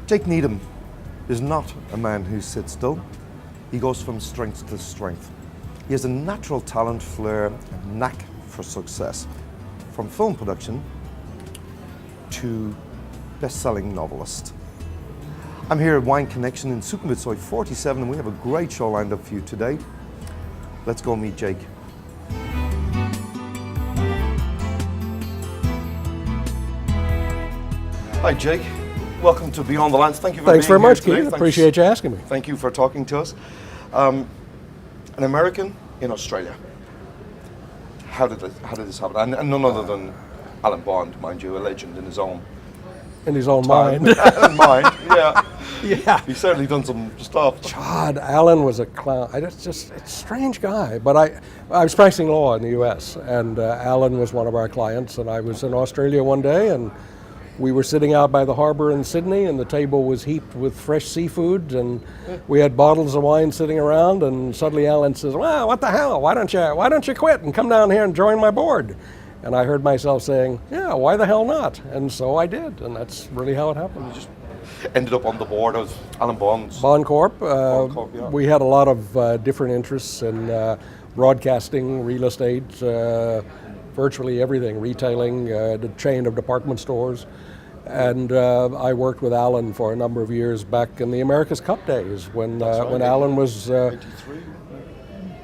Jake Needham is not a man who sits still. He goes from strength to strength. He has a natural talent, flair, and knack for success. From film production to best-selling novelist. I'm here at Wine Connection in Sukhumvit 47 and we have a great show lined up for you today. Let's go meet Jake. Hi Jake, welcome to Beyond the Lines. Thank you for Thanks being very much, here today. Keith. Appreciate you asking me. Thank you for talking to us. An American in Australia. How did this happen? And none other than Alan Bond, mind you, a legend in his own mind. Mind, yeah. Yeah. He's certainly done some stuff. God, Alan was a clown. It's a strange guy. But I was practicing law in the U.S. and Alan was one of our clients. And I was in Australia one day, and we were sitting out by the harbor in Sydney, and the table was heaped with fresh seafood, and we had bottles of wine sitting around. And suddenly Alan says, "Well, what the hell? Why don't you quit and come down here and join my board?" And I heard myself saying, "Yeah, why the hell not?" And so I did, and that's really how it happened. You just ended up on the board of Alan Bond's Bond Corp. Bond Corp, yeah. We had a lot of different interests in broadcasting, real estate, virtually everything, retailing, the chain of department stores. And I worked with Alan for a number of years back in the America's Cup days when Alan was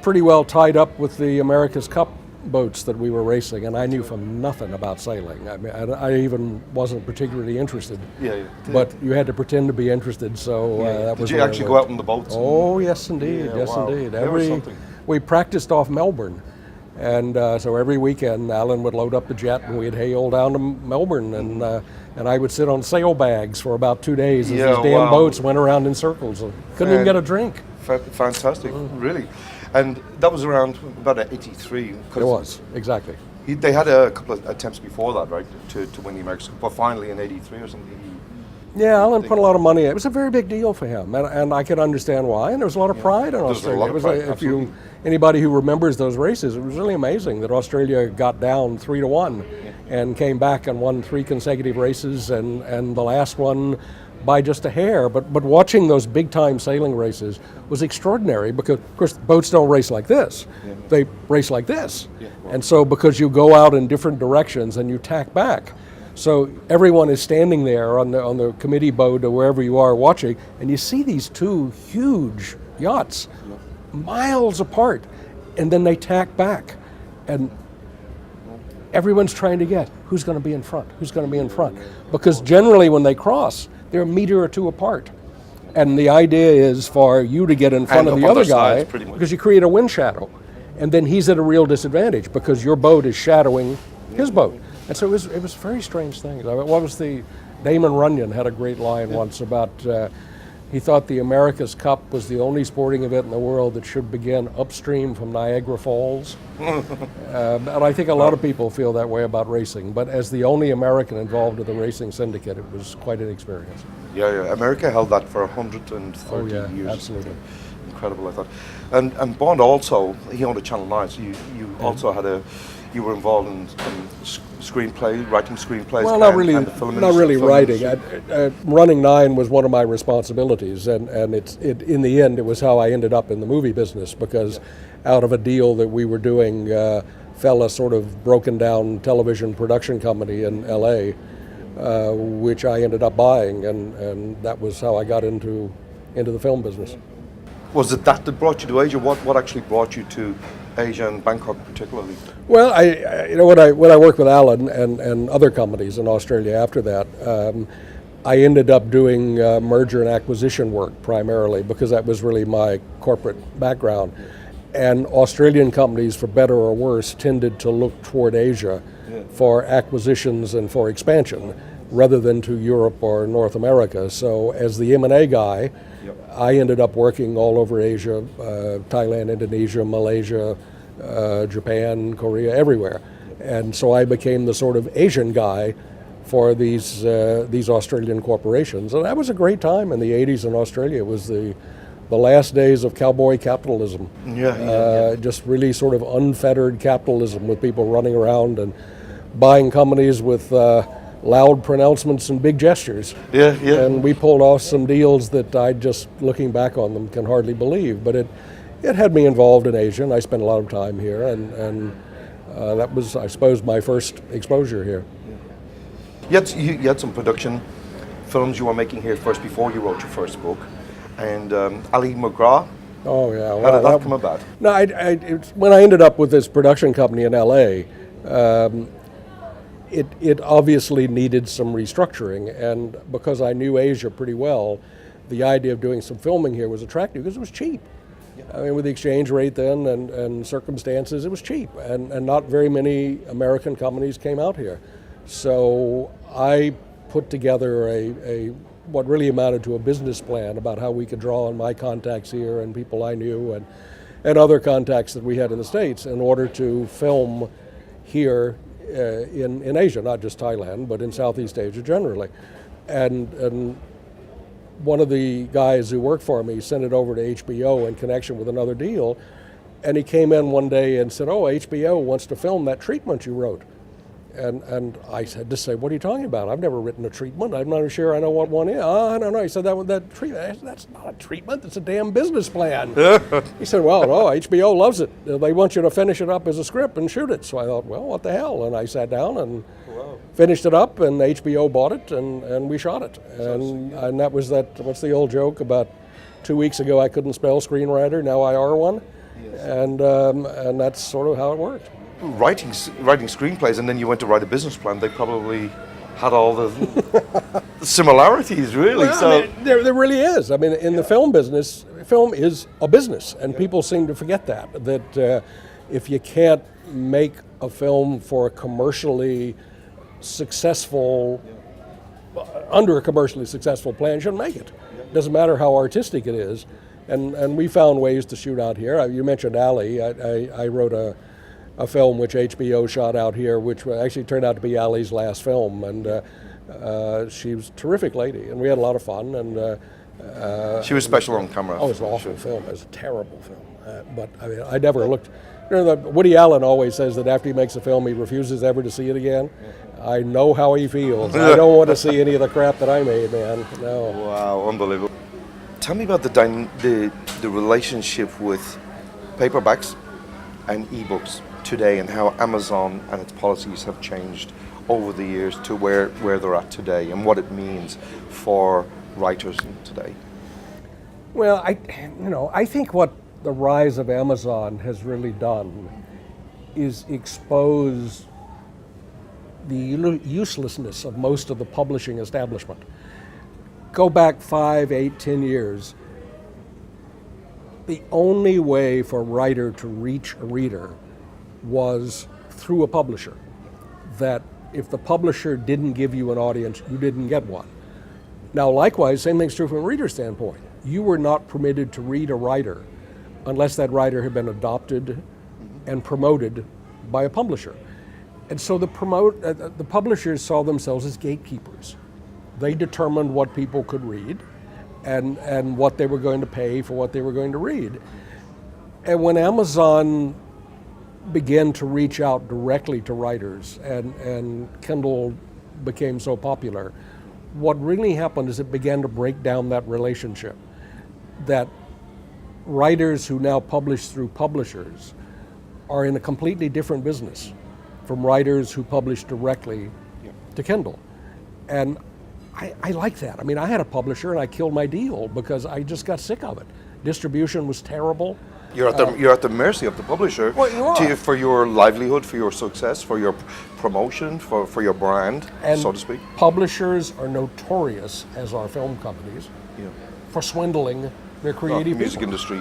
pretty well tied up with the America's Cup boats that we were racing, and I knew from nothing about sailing. I mean, I even wasn't particularly interested. Yeah. But you had to pretend to be interested, so that was. Did you actually go out on the boats? Oh, yes, indeed. Yeah, yes, wow. indeed. We practiced off Melbourne, and so every weekend Alan would load up the jet, and we'd hail down to Melbourne, and I would sit on sailbags for about 2 days as these damn boats went around in circles. And couldn't even get a drink. Fantastic, really. And that was around about 83. It was, exactly. They had a couple of attempts before that, right, to win the America's Cup, but finally in 83 or something. Yeah, Alan put a lot of money in. It was a very big deal for him, and I could understand why. And there was a lot of pride in Australia. Anybody who remembers those races, it was really amazing that Australia got down 3-1 and came back and won 3 consecutive races, and the last one by just a hair. But watching those big-time sailing races was extraordinary because, of course, boats don't race like this. Yeah. They race like this. Yeah, well. And so because you go out in different directions and you tack back. So everyone is standing there on the committee boat or wherever you are watching, and you see these 2 huge yachts miles apart, and then they tack back. And everyone's trying to get who's going to be in front, Because generally when they cross, they're a meter or 2 apart. And the idea is for you to get in front of the other guy because you create a wind shadow. And then he's at a real disadvantage because your boat is shadowing his boat. And so it was a very strange thing. What was Damon Runyon had a great line once about he thought the America's Cup was the only sporting event in the world that should begin upstream from Niagara Falls. And I think a lot of people feel that way about racing, but as the only American involved in the racing syndicate, it was quite an experience. Yeah. America held that for 130 years. Absolutely. Incredible, I thought. And Bond also, he owned a Channel 9, so you also had you were involved in writing screenplays. Well, not really writing. Running 9 was one of my responsibilities, and in the end, it was how I ended up in the movie business because out of a deal that we were doing, fell a sort of broken down television production company in L.A., which I ended up buying, and that was how I got into the film business. Was it that brought you to Asia? What actually brought you to Asia and Bangkok particularly? Well, when I worked with Alan and other companies in Australia after that, I ended up doing merger and acquisition work primarily because that was really my corporate background. And Australian companies, for better or worse, tended to look toward Asia for acquisitions and for expansion rather than to Europe or North America. So as the M&A guy, I ended up working all over Asia, Thailand, Indonesia, Malaysia, Japan, Korea, everywhere. And so I became the sort of Asian guy for these Australian corporations. And that was a great time in the 80s in Australia. It was the last days of cowboy capitalism. Just really sort of unfettered capitalism with people running around and buying companies with loud pronouncements and big gestures. Yeah. And we pulled off some deals that I just, looking back on them, can hardly believe. But it had me involved in Asia, and I spent a lot of time here, and that was, I suppose, my first exposure here. You had some production films you were making here first before you wrote your first book, and Ali McGraw. Oh yeah, How did that come about? No, when I ended up with this production company in LA, it obviously needed some restructuring, and because I knew Asia pretty well, the idea of doing some filming here was attractive because it was cheap. I mean, with the exchange rate then and circumstances, it was cheap, and not very many American companies came out here. So I put together a what really amounted to a business plan about how we could draw on my contacts here and people I knew and other contacts that we had in the States in order to film here in Asia, not just Thailand, but in Southeast Asia generally. And one of the guys who worked for me sent it over to HBO in connection with another deal, and he came in one day and said, "Oh, HBO wants to film that treatment you wrote." And I had to say, "What are you talking about? I've never written a treatment. I'm not sure I know what one is." "Oh, I don't know." He said, that treatment, that's not a treatment, it's a damn business plan. He said, "Well, no, HBO loves it. They want you to finish it up as a script and shoot it." So I thought, well, what the hell? And I sat down and finished it up, and HBO bought it, and we shot it. And that was that, what's the old joke about 2 weeks ago I couldn't spell screenwriter, now I are one? Yes. And that's sort of how it worked. Writing screenplays, and then you went to write a business plan. They probably had all the similarities, really. Well, so I mean, there really is. I mean, in the film business, film is a business, and people seem to forget that if you can't make a film for a commercially successful, under a commercially successful plan, you shouldn't make it. Doesn't matter how artistic it is. And we found ways to shoot out here. You mentioned Ali. I wrote a film which HBO shot out here, which actually turned out to be Ali's last film, and she was a terrific lady, and we had a lot of fun. And she was special on camera. Oh, it was an awful film. It was a terrible film. But I mean, I never looked. You know, Woody Allen always says that after he makes a film, he refuses ever to see it again. I know how he feels. I don't want to see any of the crap that I made, man. No. Wow, unbelievable. Tell me about the relationship with paperbacks and ebooks today, and how Amazon and its policies have changed over the years to where they're at today, and what it means for writers today. Well, I think what the rise of Amazon has really done is expose the uselessness of most of the publishing establishment. Go back 5, 8, 10 years. The only way for a writer to reach a reader was through a publisher. That if the publisher didn't give you an audience, you didn't get one. Now, likewise, same thing's true from a reader standpoint. You were not permitted to read a writer unless that writer had been adopted and promoted by a publisher. And so the publishers saw themselves as gatekeepers. They determined what people could read and what they were going to pay for what they were going to read. And when Amazon began to reach out directly to writers and Kindle became so popular, what really happened is it began to break down that relationship. That writers who now publish through publishers are in a completely different business from writers who publish directly to Kindle. And I like that. I mean, I had a publisher and I killed my deal because I just got sick of it. Distribution was terrible. You're at the mercy of the publisher. Well, you are. For your livelihood, for your success, for your promotion, for your brand, and so to speak. Publishers are notorious, as are film companies, for swindling their creative music people. industry.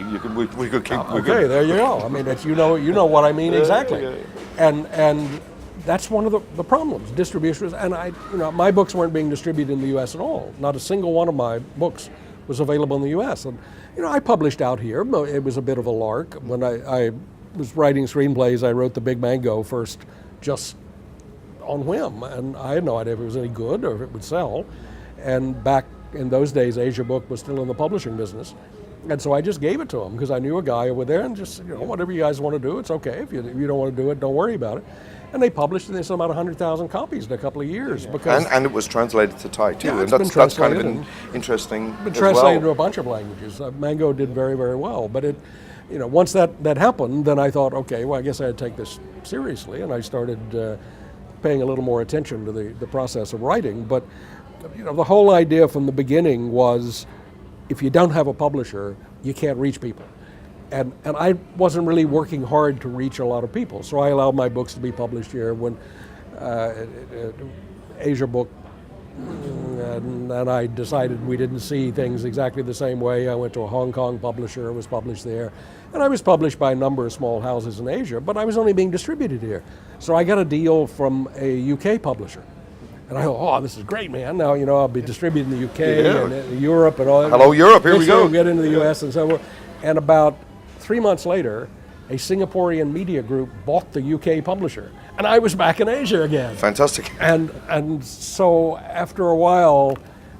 We could keep. Okay, there you go. I mean, you know what I mean exactly. Yeah. And that's one of the problems. Distribution, and my books weren't being distributed in the U.S. at all. Not a single one of my books was available in the U.S. And I published out here. It was a bit of a lark. When I was writing screenplays, I wrote The Big Mango first, just on whim, and I had no idea if it was any good or if it would sell. And back in those days, Asia Book was still in the publishing business, And so I just gave it to them because I knew a guy over there, and just, whatever you guys want to do, it's okay. If you don't want to do it, don't worry about it. And they published it. They sold about 100,000 copies in a couple of years. Because and it was translated to Thai too, Yeah, and that's kind of interesting. Been as translated to well. a bunch of languages. Mango did very, very well. But it, once that happened, then I thought, okay, well, I guess I had to take this seriously, and I started paying a little more attention to the process of writing. But the whole idea from the beginning was, if you don't have a publisher, you can't reach people. And I wasn't really working hard to reach a lot of people, so I allowed my books to be published here. When Asia Book, and I decided we didn't see things exactly the same way. I went to a Hong Kong publisher, was published there, and I was published by a number of small houses in Asia, but I was only being distributed here. So I got a deal from a UK publisher. And I thought, oh, this is great, man. Now, I'll be distributed in the UK and Europe and all that. Hello, Europe, here we go. We'll get into the US and so forth. And about 3 months later, a Singaporean media group bought the UK publisher, and I was back in Asia again. Fantastic. And so after a while,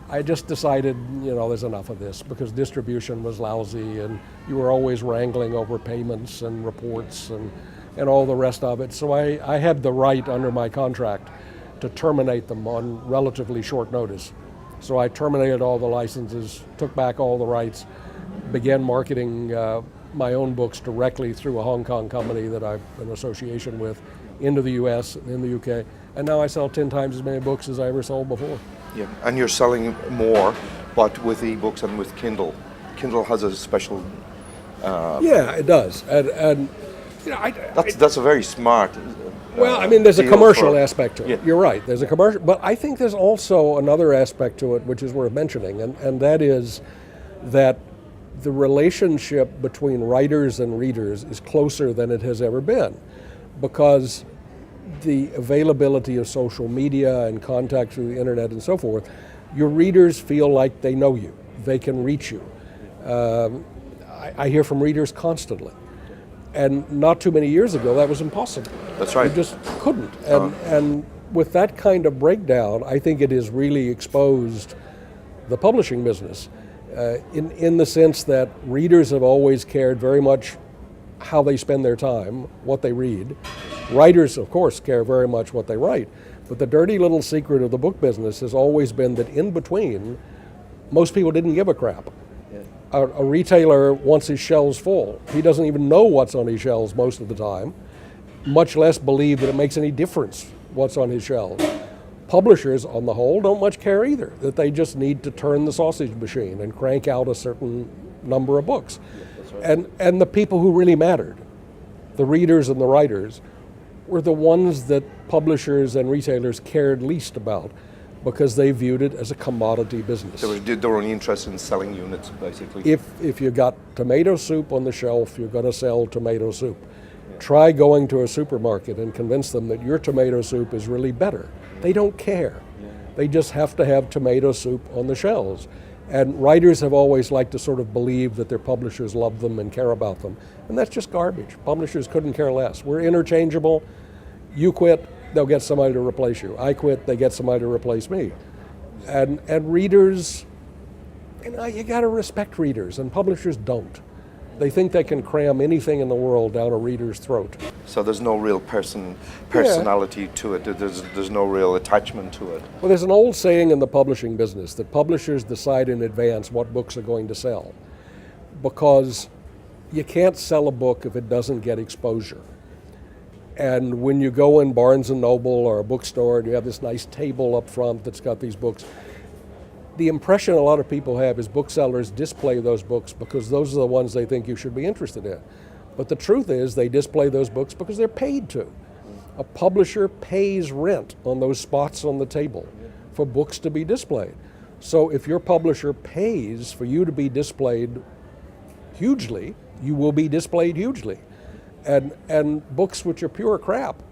I just decided, there's enough of this, because distribution was lousy, and you were always wrangling over payments and reports and all the rest of it. So I had the right under my contract to terminate them on relatively short notice. So I terminated all the licenses, took back all the rights, began marketing my own books directly through a Hong Kong company that I'm in association with into the US and in the UK. And now I sell 10 times as many books as I ever sold before. Yeah, and you're selling more, but with ebooks and with Kindle. Kindle has a special... yeah, it does. And that's a very smart... there's a commercial aspect to it. Yeah. You're right, there's a commercial, but I think there's also another aspect to it which is worth mentioning, and that is that the relationship between writers and readers is closer than it has ever been, because the availability of social media and contact through the internet and so forth, your readers feel like they know you, they can reach you. I hear from readers constantly. And not too many years ago, that was impossible. That's right. You just couldn't. And with that kind of breakdown, I think it has really exposed the publishing business in the sense that readers have always cared very much how they spend their time, what they read. Writers, of course, care very much what they write. But the dirty little secret of the book business has always been that in between, most people didn't give a crap. A retailer wants his shelves full. He doesn't even know what's on his shelves most of the time, much less believe that it makes any difference what's on his shelves. Publishers, on the whole, don't much care either, that they just need to turn the sausage machine and crank out a certain number of books. And the people who really mattered, the readers and the writers, were the ones that publishers and retailers cared least about, because they viewed it as a commodity business. They were only interested in selling units, basically. If you got tomato soup on the shelf, you're going to sell tomato soup. Yeah. Try going to a supermarket and convince them that your tomato soup is really better. They don't care. Yeah. They just have to have tomato soup on the shelves. And writers have always liked to sort of believe that their publishers love them and care about them. And that's just garbage. Publishers couldn't care less. We're interchangeable. You quit, they'll get somebody to replace you. I quit, they get somebody to replace me. And readers, you gotta respect readers, and publishers don't. They think they can cram anything in the world down a reader's throat. So there's no real personality to it, there's no real attachment to it. Well, there's an old saying in the publishing business that publishers decide in advance what books are going to sell, because you can't sell a book if it doesn't get exposure. And when you go in Barnes & Noble or a bookstore and you have this nice table up front that's got these books, the impression a lot of people have is booksellers display those books because those are the ones they think you should be interested in. But the truth is they display those books because they're paid to. A publisher pays rent on those spots on the table for books to be displayed. So if your publisher pays for you to be displayed hugely, you will be displayed hugely. And books which are pure crap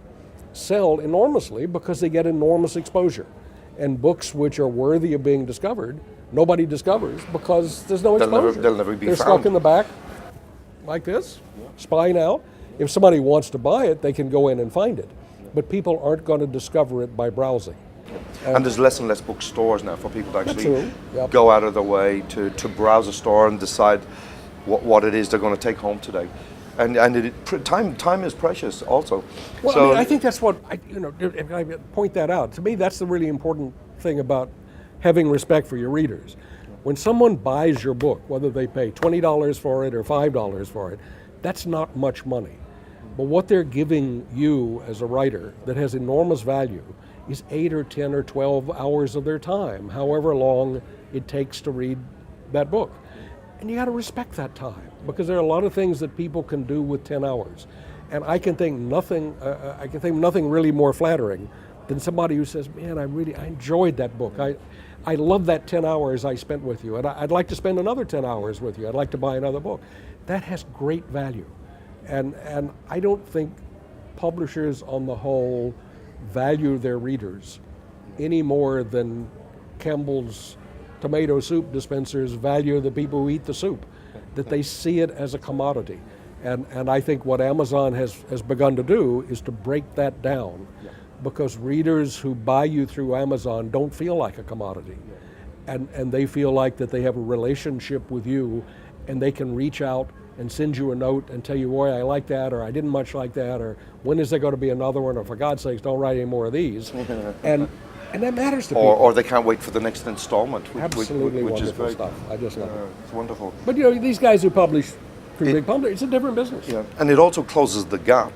sell enormously because they get enormous exposure. And books which are worthy of being discovered, nobody discovers because there's no exposure. They'll never be They're found. stuck in the back like this, spine out. If somebody wants to buy it, they can go in and find it. But people aren't going to discover it by browsing. And there's less and less bookstores now for people to actually Yep. go out of their way to browse a store and decide, what it is they're going to take home today. And time is precious also. Well, So, I think that's what, if I point that out, to me that's the really important thing about having respect for your readers. When someone buys your book, whether they pay $20 for it or $5 for it, that's not much money. But what they're giving you as a writer that has enormous value is 8 or 10 or 12 hours of their time, however long it takes to read that book. And you got to respect that time, because there are a lot of things that people can do with 10 hours. And I can think nothing really more flattering than somebody who says, man, I enjoyed that book. I love that 10 hours I spent with you, and I'd like to spend another 10 hours with you. I'd like to buy another book. That has great value. And I don't think publishers on the whole value their readers any more than Campbell's tomato soup dispensers value the people who eat the soup, that they see it as a commodity. And I think what Amazon has begun to do is to break that down, because readers who buy you through Amazon don't feel like a commodity. And they feel like that they have a relationship with you, and they can reach out and send you a note and tell you, boy, I like that, or I didn't much like that, or when is there going to be another one, or for God's sakes, don't write any more of these. And that matters to people. Or they can't wait for the next installment, Absolutely which wonderful is great. stuff. I just love it. It's wonderful. But these guys who publish through big publishers, it's a different business. Yeah, and it also closes the gap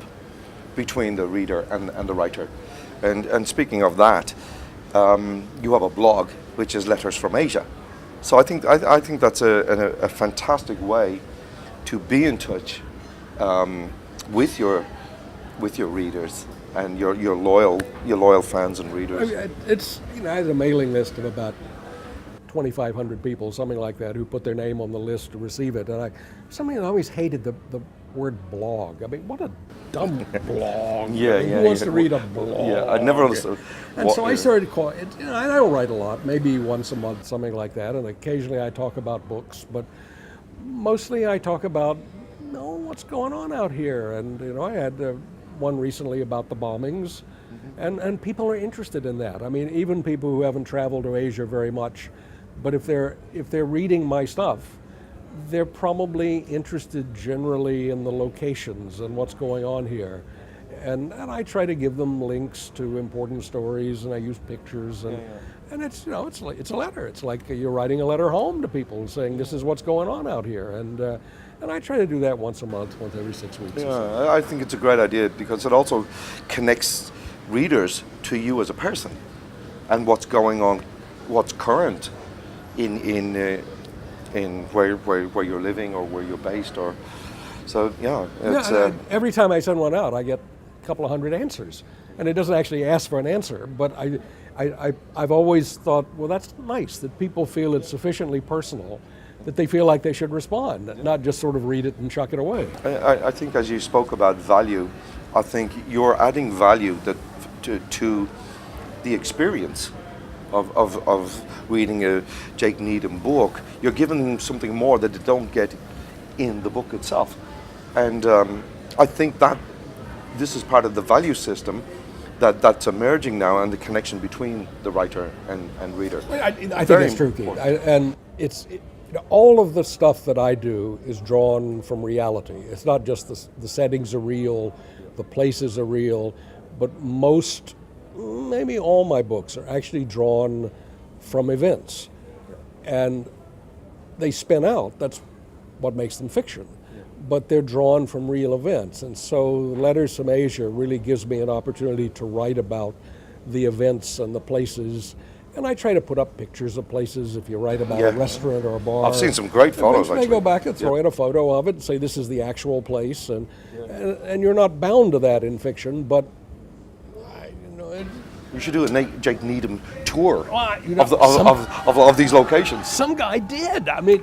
between the reader and the writer. And speaking of that, you have a blog which is Letters from Asia. So I think that's a fantastic way to be in touch with your readers and your loyal fans and readers. I mean, I had a mailing list of about 2,500 people, something like that, who put their name on the list to receive it. And I always hated the word blog. I mean, what a dumb blog. Who wants to read a blog? Yeah, I never understood. And so I started calling it, I don't write a lot, maybe once a month, something like that, and occasionally I talk about books, but mostly I talk about what's going on out here. And I had one recently about the bombings, and people are interested in that. I mean, even people who haven't traveled to Asia very much, but if they're reading my stuff, they're probably interested generally in the locations and what's going on here. And I try to give them links to important stories, and I use pictures, and it's it's a letter. It's like you're writing a letter home to people saying this is what's going on out here, and I try to do that once a month, once every 6 weeks. Yeah, or so. I think it's a great idea, because it also connects readers to you as a person and what's going on, what's current in where you're living or where you're based, or so it's every time I send one out, I get a couple of hundred answers, and it doesn't actually ask for an answer, but I've always thought, well, that's nice that people feel it's sufficiently personal that they feel like they should respond, not just sort of read it and chuck it away. I think as you spoke about value, I think you're adding value to the experience of reading a Jake Needham book. You're giving them something more that they don't get in the book itself. And I think that this is part of the value system that's emerging now, and the connection between the writer and reader. I think that's true, Keith. And all of the stuff that I do is drawn from reality. It's not just the settings are real, the places are real, but maybe all my books are actually drawn from events. And they spin out, that's what makes them fiction. But they're drawn from real events. And so Letters from Asia really gives me an opportunity to write about the events and the places. And I try to put up pictures of places if you write about a restaurant or a bar. I've seen some great photos, actually. I go back and throw in a photo of it and say this is the actual place. And you're not bound to that in fiction, but you should do a Jake Needham tour of these locations. Some guy did. I mean,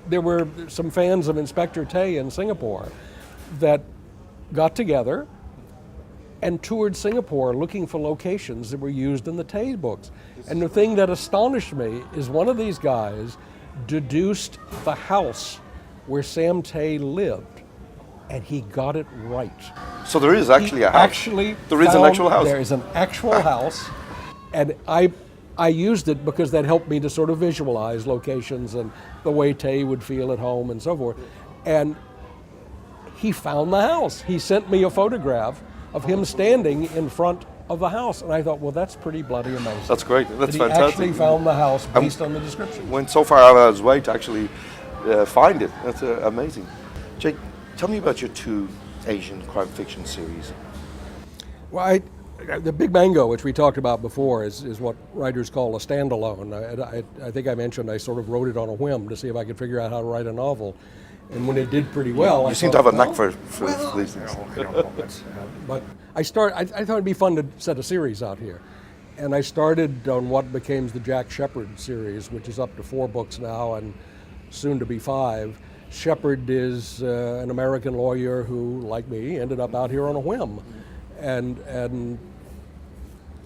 there were some fans of Inspector Tay in Singapore that got together and toured Singapore looking for locations that were used in the Tay books. And the thing that astonished me is one of these guys deduced the house where Sam Tay lived, and he got it right. So there is actually a house. There is an actual house. There is an actual house, and I I used it because that helped me to sort of visualize locations and the way Tay would feel at home and so forth. And he found the house. He sent me a photograph of him standing in front of the house, and I thought, well, that's pretty bloody amazing. That's great. That's he fantastic. Actually found the house based on the description. Went so far out of his way to actually find it. That's amazing. Jake, tell me about your 2 Asian crime fiction series. Well, the Big Mango, which we talked about before, is what writers call a standalone. I think I mentioned I sort of wrote it on a whim to see if I could figure out how to write a novel. And when it did pretty well, you seem to have a knack for these things. But I thought it'd be fun to set a series out here. And I started on what became the Jack Shepherd series, which is up to 4 books now and soon to be 5. Shepherd is an American lawyer who, like me, ended up out here on a whim. And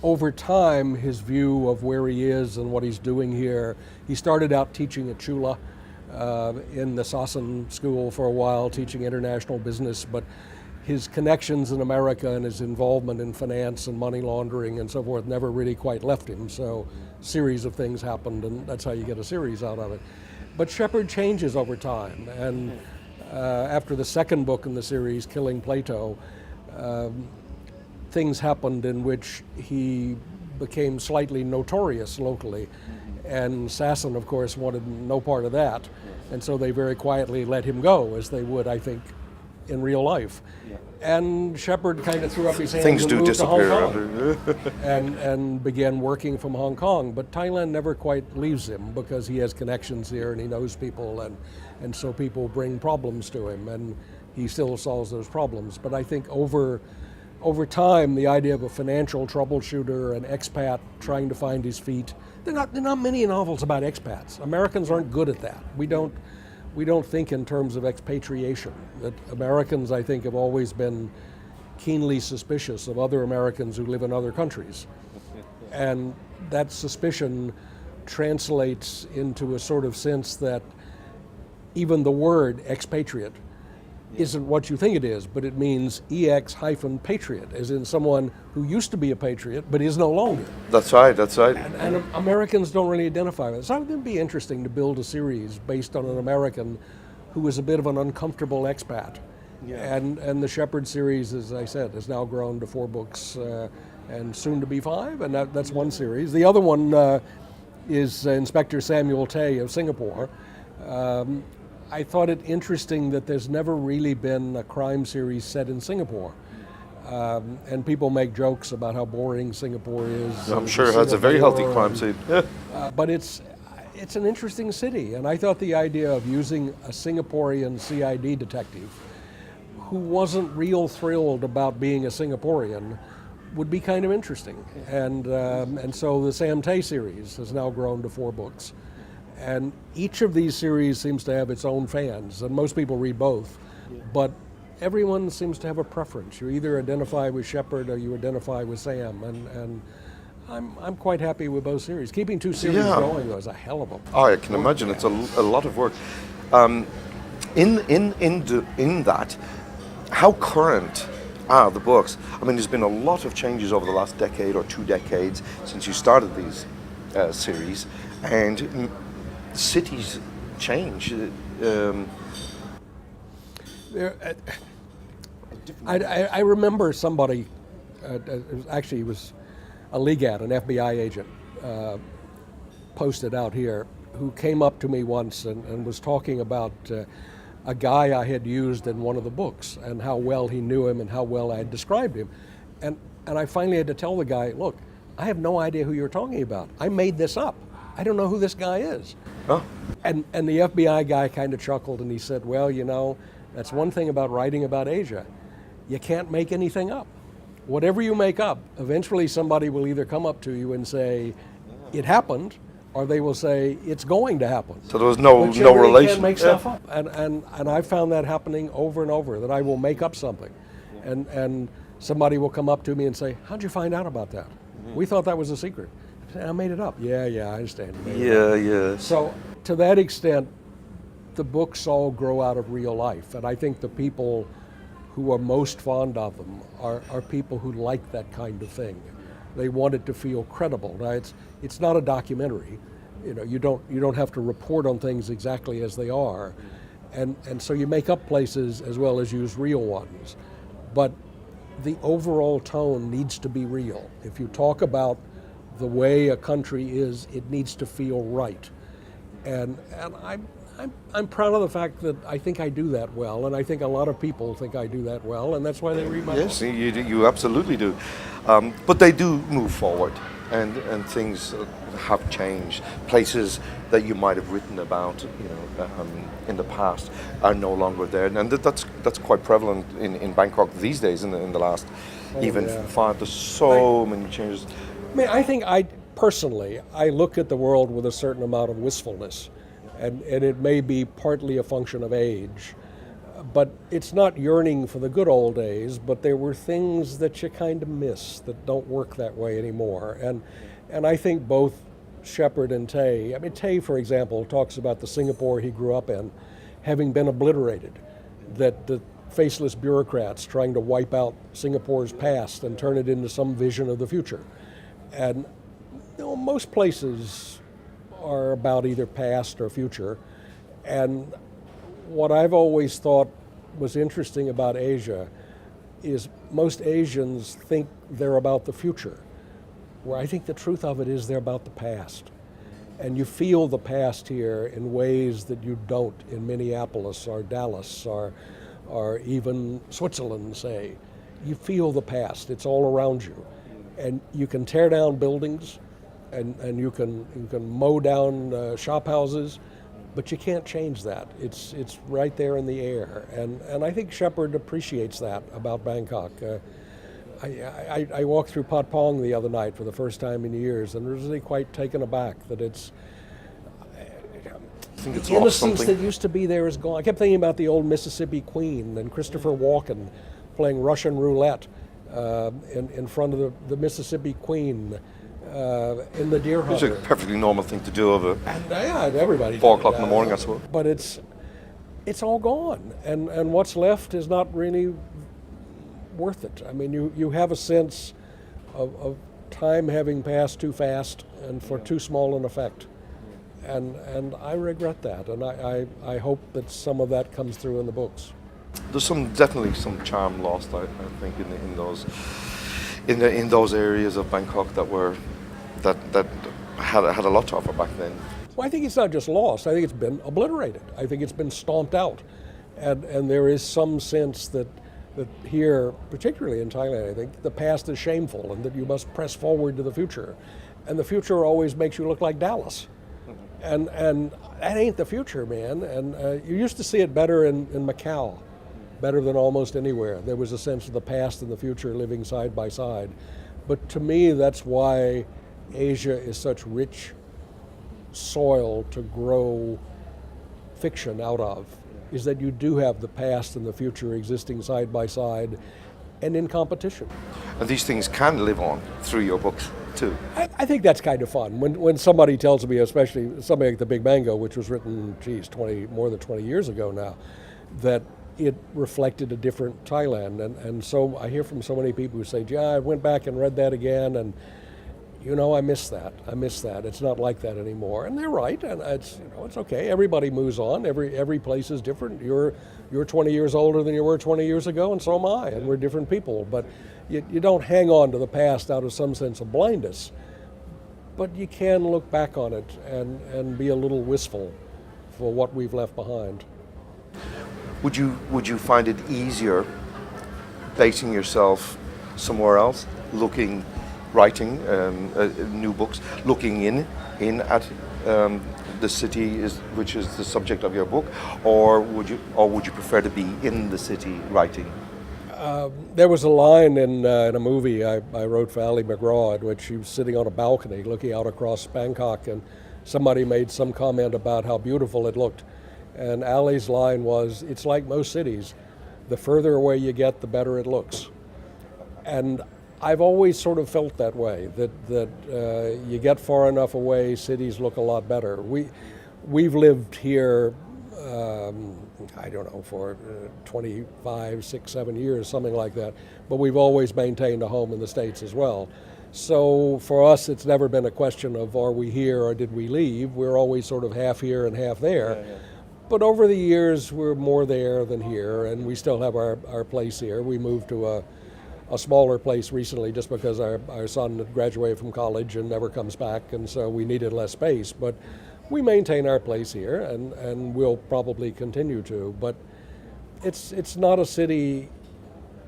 over time, his view of where he is and what he's doing here, he started out teaching at Chula in the Sasson School for a while, teaching international business, but his connections in America and his involvement in finance and money laundering and so forth never really quite left him. So a series of things happened, and that's how you get a series out of it. But Shepherd changes over time, and after the 2nd book in the series, Killing Plato, things happened in which he became slightly notorious locally. And Sasson, of course, wanted no part of that. And so they very quietly let him go, as they would, I think, in real life. Yeah. And Shepherd kind of threw up his hands Things and do moved disappear to Hong Kong and began working from Hong Kong. But Thailand never quite leaves him because he has connections here and he knows people, and so people bring problems to him, and he still solves those problems. But I think over time, the idea of a financial troubleshooter, an expat trying to find his feet, there are not many novels about expats. Americans aren't good at that. We don't think in terms of expatriation. That Americans, I think, have always been keenly suspicious of other Americans who live in other countries. And that suspicion translates into a sort of sense that even the word expatriate isn't what you think it is, but it means ex-patriot, as in someone who used to be a patriot but is no longer. That's right. And Americans don't really identify with it. So it would be interesting to build a series based on an American who was a bit of an uncomfortable expat. Yeah. And the Shepherd series, as I said, has now grown to 4 books and soon to be 5, and that's one series. The other one is Inspector Samuel Tay of Singapore. I thought it interesting that there's never really been a crime series set in Singapore. And people make jokes about how boring Singapore is. I'm sure it has a very healthy crime scene. But it's an interesting city, and I thought the idea of using a Singaporean CID detective who wasn't real thrilled about being a Singaporean would be kind of interesting. And so the Sam Tay series has now grown to 4 books. And each of these series seems to have its own fans, and most people read both. But everyone seems to have a preference. You either identify with Shepherd or you identify with Sam, and I'm quite happy with both series. Keeping 2 series going though is a hell of a Oh, I can imagine. It's a lot of work. In that, how current are the books? I mean, there's been a lot of changes over the last decade or 2 decades since you started these series, and cities change. I remember somebody, actually it was a legat, an FBI agent, posted out here, who came up to me once and was talking about a guy I had used in one of the books and how well he knew him and how well I had described him. And I finally had to tell the guy, look, I have no idea who you're talking about. I made this up. I don't know who this guy is. Oh. And the FBI guy kind of chuckled and he said, well, you know, that's one thing about writing about Asia. You can't make anything up. Whatever you make up, eventually somebody will either come up to you and say, it happened, or they will say, it's going to happen. So there was no relation. You can't make stuff up. And I found that happening over and over, that I will make up something. And somebody will come up to me and say, how'd you find out about that? We thought that was a secret. I made it up. Yeah, I understand. Yeah. So to that extent, the books all grow out of real life. And I think the people who are most fond of them are people who like that kind of thing. They want it to feel credible. Now, it's not a documentary. You don't have to report on things exactly as they are, and so you make up places as well as use real ones. But the overall tone needs to be real. If you talk about the way a country is, it needs to feel right. And I'm proud of the fact that I think I do that well, and I think a lot of people think I do that well, and that's why they read my book. Yes, you absolutely do. But they do move forward, and things have changed. Places that you might have written about, in the past are no longer there, and that's quite prevalent in Bangkok these days. In the last 5, there's so many changes. I mean, I think personally, I look at the world with a certain amount of wistfulness, and it may be partly a function of age, but it's not yearning for the good old days, but there were things that you kind of miss that don't work that way anymore. And I think both Shepard and Tay, Tay, for example, talks about the Singapore he grew up in having been obliterated, that the faceless bureaucrats trying to wipe out Singapore's past and turn it into some vision of the future. And most places are about either past or future. And what I've always thought was interesting about Asia is most Asians think they're about the future, where I think the truth of it is they're about the past. And you feel the past here in ways that you don't in Minneapolis or Dallas or even Switzerland, say. You feel the past, it's all around you. And you can tear down buildings, and you can mow down shop houses, but you can't change that. It's right there in the air, and I think Shepard appreciates that about Bangkok. I walked through Pat Pong the other night for the first time in years, and was really quite taken aback that the innocence that used to be there is gone. I kept thinking about the old Mississippi Queen and Christopher Walken playing Russian roulette in front of the Mississippi Queen. In the deer hunter. It's a perfectly normal thing to do over everybody 4 o'clock in the morning, I suppose. But it's all gone, and what's left is not really worth it. I mean, you have a sense of time having passed too fast and for too small an effect, and I regret that, and I hope that some of that comes through in the books. There's definitely some charm lost, I think, in those areas of Bangkok that had a lot to offer back then. Well, I think it's not just lost. I think it's been obliterated. I think it's been stomped out, and there is some sense that here, particularly in Thailand, I think the past is shameful, and that you must press forward to the future, and the future always makes you look like Dallas, and that ain't the future, man. And you used to see it better in Macau, better than almost anywhere. There was a sense of the past and the future living side by side. But to me, that's why Asia is such rich soil to grow fiction out of, is that you do have the past and the future existing side by side and in competition. And these things can live on through your books too. I think that's kind of fun. When somebody tells me, especially something like The Big Mango, which was written, more than 20 years ago now, that it reflected a different Thailand, and so I hear from so many people who say, I went back and read that again, and I miss that. It's not like that anymore, and they're right, and it's okay. Everybody moves on. Every place is different. You're 20 years older than you were 20 years ago, and so am I, and we're different people. But you don't hang on to the past out of some sense of blindness, but you can look back on it and be a little wistful for what we've left behind. Would you find it easier basing yourself somewhere else, writing new books, looking in at the city which is the subject of your book, or would you prefer to be in the city writing? There was a line in a movie I wrote for Ali McGraw in which she was sitting on a balcony looking out across Bangkok, and somebody made some comment about how beautiful it looked. And Ali's line was, it's like most cities, the further away you get, the better it looks. And I've always sort of felt that way, that you get far enough away, cities look a lot better. We've lived here, I don't know, for 25, 6, 7 years, something like that, but we've always maintained a home in the States as well. So for us, it's never been a question of are we here or did we leave. We're always sort of half here and half there. Yeah. But over the years, we're more there than here, and we still have our place here. We moved to a smaller place recently just because our son graduated from college and never comes back, and so we needed less space. But we maintain our place here, and we'll probably continue to. But it's not a city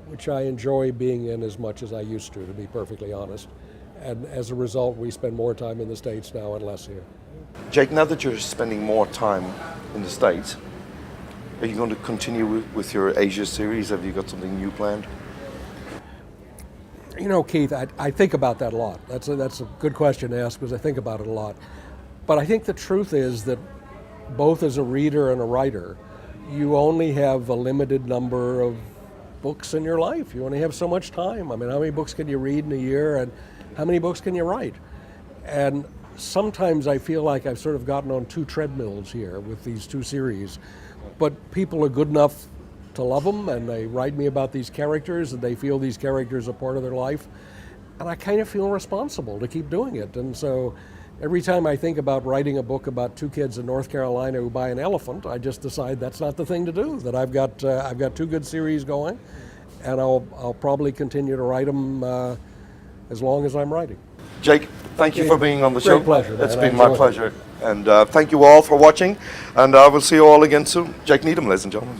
which I enjoy being in as much as I used to be perfectly honest. And as a result, we spend more time in the States now and less here. Jake, now that you're spending more time in the States, are you going to continue with your Asia series? Have you got something new planned? You know, Keith, I think about that a lot. That's a good question to ask because I think about it a lot. But I think the truth is that both as a reader and a writer, you only have a limited number of books in your life. You only have so much time. I mean, how many books can you read in a year, and how many books can you write? And sometimes I feel like I've sort of gotten on two treadmills here with these two series. But people are good enough to love them, and they write me about these characters, and they feel these characters are part of their life. And I kind of feel responsible to keep doing it. And so every time I think about writing a book about two kids in North Carolina who buy an elephant, I just decide that's not the thing to do, that I've got two good series going, and I'll probably continue to write them as long as I'm writing. Jake, thank you for being on the show. Great pleasure, man. It's been my pleasure. And thank you all for watching, and I will see you all again soon. Jake Needham, ladies and gentlemen.